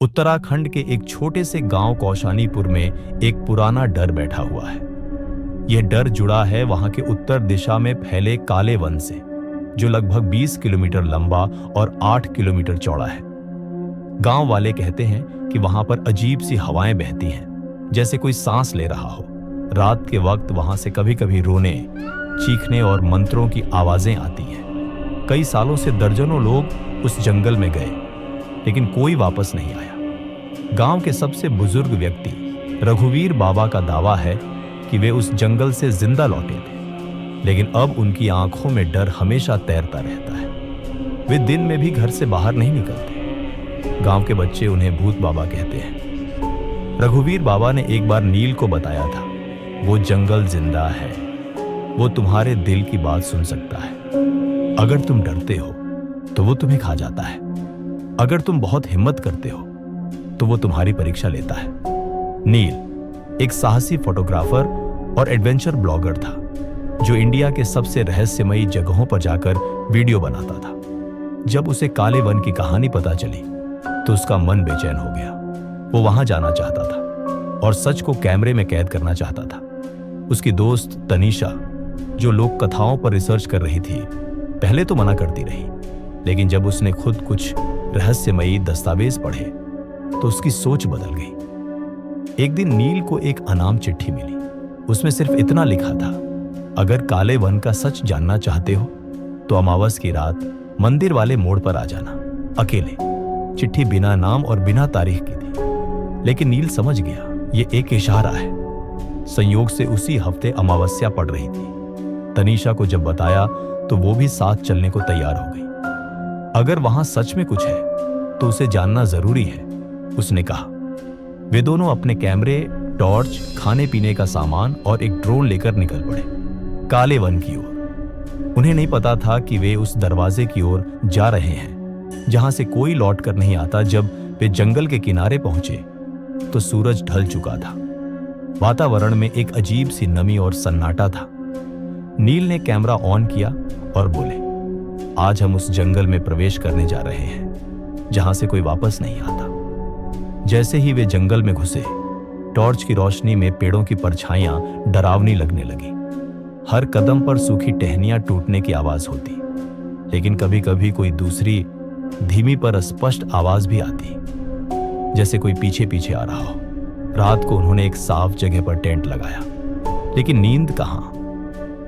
उत्तराखंड के एक छोटे से गांव कौशानीपुर में एक पुराना डर बैठा हुआ है। यह डर जुड़ा है वहां के उत्तर दिशा में फैले काले वन से, जो लगभग 20 किलोमीटर लंबा और 8 किलोमीटर चौड़ा है। गांव वाले कहते हैं कि वहां पर अजीब सी हवाएं बहती हैं, जैसे कोई सांस ले रहा हो। रात के वक्त वहां से कभी कभी रोने, चीखने और मंत्रों की आवाजें आती हैं। कई सालों से दर्जनों लोग उस जंगल में गए, लेकिन कोई वापस नहीं आया। गांव के सबसे बुजुर्ग व्यक्ति रघुवीर बाबा का दावा है कि वे उस जंगल से जिंदा लौटे थे, लेकिन अब उनकी आंखों में डर हमेशा तैरता रहता है। वे दिन में भी घर से बाहर नहीं निकलते। गांव के बच्चे उन्हें भूत बाबा कहते हैं। रघुवीर बाबा ने एक बार नील को बताया था, वो जंगल जिंदा है, वो तुम्हारे दिल की बात सुन सकता है। अगर तुम डरते हो तो वो तुम्हें खा जाता है, अगर तुम बहुत हिम्मत करते हो तो वो तुम्हारी परीक्षा लेता है। नील एक साहसी फोटोग्राफर और एडवेंचर ब्लॉगर था, जो इंडिया के सबसे रहस्यमयी जगहों पर जाकर वीडियो बनाता था। जब उसे काले वन की कहानी पता चली तो उसका मन बेचैन हो गया। वो वहां जाना चाहता था और सच को कैमरे में कैद करना चाहता था। उसकी दोस्त तनीषा, जो लोक कथाओं पर रिसर्च कर रही थी, पहले तो मना करती रही, लेकिन जब उसने खुद कुछ रहस्यमयी दस्तावेज पढ़े तो उसकी सोच बदल गई। एक दिन नील को एक अनाम चिट्ठी मिली। उसमें सिर्फ इतना लिखा था, अगर काले वन का सच जानना चाहते हो तो अमावस की रात मंदिर वाले मोड़ पर आ जाना, अकेले। चिट्ठी बिना नाम और बिना तारीख की थी, लेकिन नील समझ गया ये एक इशारा है। संयोग से उसी हफ्ते अमावस्या पड़ रही थी। तनीषा को जब बताया तो वो भी साथ चलने को तैयार हो गई। अगर वहां सच में कुछ है तो उसे जानना जरूरी है, उसने कहा। वे दोनों अपने कैमरे, टॉर्च, खाने पीने का सामान और एक ड्रोन लेकर निकल पड़े काले वन की ओर। उन्हें नहीं पता था कि वे उस दरवाजे की ओर जा रहे हैं जहां से कोई लौट कर नहीं आता। जब वे जंगल के किनारे पहुंचे तो सूरज ढल चुका था। वातावरण में एक अजीब सी नमी और सन्नाटा था। नील ने कैमरा ऑन किया और बोले, आज हम उस जंगल में प्रवेश करने जा रहे हैं जहां से कोई वापस नहीं आता। जैसे ही वे जंगल में घुसे, टॉर्च की रोशनी में पेड़ों की परछाइयां डरावनी लगने लगी। हर कदम पर सूखी टहनियां टूटने की आवाज होती, लेकिन कभी कभी कोई दूसरी धीमी पर स्पष्ट आवाज भी आती, जैसे कोई पीछे पीछे आ रहा हो। रात को उन्होंने एक साफ जगह पर टेंट लगाया, लेकिन नींद कहां।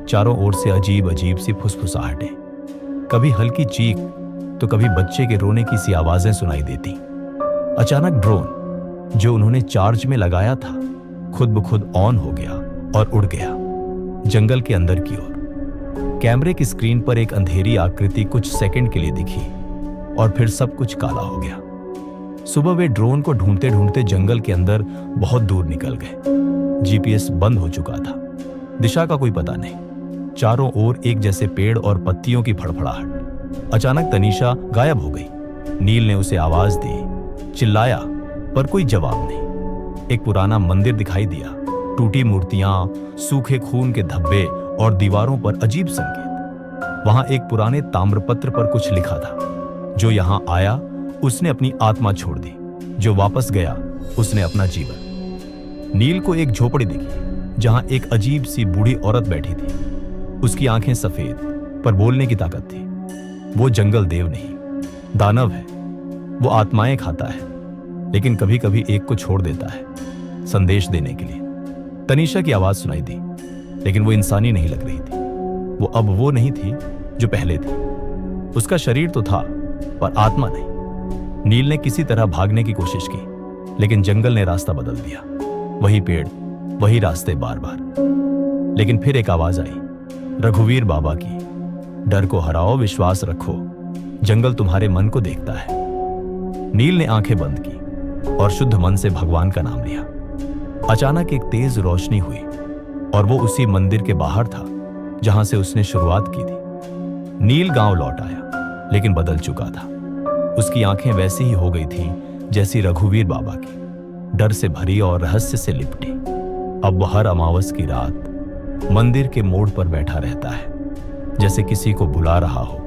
चारों ओर से अजीब अजीब सी फुसफुसाहटें, कभी हल्की चीख तो कभी बच्चे के रोने की सी आवाजें सुनाई देती। अचानक ड्रोन, जो उन्होंने चार्ज में लगाया था, खुद ब खुद ऑन हो गया और उड़ गया जंगल के अंदर की ओर। कैमरे की स्क्रीन पर एक अंधेरी आकृति कुछ सेकंड के लिए दिखी और फिर सब कुछ काला हो गया। सुबह वे ड्रोन को ढूंढते ढूंढते जंगल के अंदर बहुत दूर निकल गए। जीपीएस बंद हो चुका था, दिशा का कोई पता नहीं। चारों ओर एक जैसे पेड़ और पत्तियों की फड़फड़ाहट। अचानक तनीषा गायब हो गई। नील ने उसे आवाज दी, चिल्लाया, पर कोई जवाब नहीं। एक पुराना मंदिर दिखाई दिया, टूटी मूर्तियां, सूखे खून के धब्बे और दीवारों पर अजीब संकेत। वहां एक पुराने ताम्रपत्र पर कुछ लिखा था, जो यहां आया उसने अपनी आत्मा छोड़ दी, जो वापस गया उसने अपना जीवन। नील को एक झोपड़ी दिखी जहां एक अजीब सी बूढ़ी औरत बैठी थी। उसकी आंखें सफेद, पर बोलने की ताकत थी। वो जंगल देव नहीं, दानव है। वो आत्माएं खाता है, लेकिन कभी कभी एक को छोड़ देता है, संदेश देने के लिए। तनीषा की आवाज सुनाई दी, लेकिन वो इंसानी नहीं लग रही थी। वो अब वो नहीं थी जो पहले थी। उसका शरीर तो था, पर आत्मा नहीं। नील ने किसी तरह भागने की कोशिश की, लेकिन जंगल ने रास्ता बदल दिया। वही पेड़, वही रास्ते बार बार। लेकिन फिर एक आवाज आई, रघुवीर बाबा की, डर को हराओ, विश्वास रखो, जंगल तुम्हारे मन को देखता है। नील ने आंखें बंद की और शुद्ध मन से भगवान का नाम लिया। अचानक एक तेज रोशनी हुई और वो उसी मंदिर के बाहर था जहां से उसने शुरुआत की थी। नील गांव लौट आया, लेकिन बदल चुका था। उसकी आंखें वैसी ही हो गई थीं जैसी रघुवीर बाबा की, डर से भरी और रहस्य से लिपटी। अब वह हर अमावस की रात मंदिर के मोड़ पर बैठा रहता है, जैसे किसी को बुला रहा हो,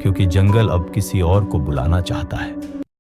क्योंकि जंगल अब किसी और को बुलाना चाहता है।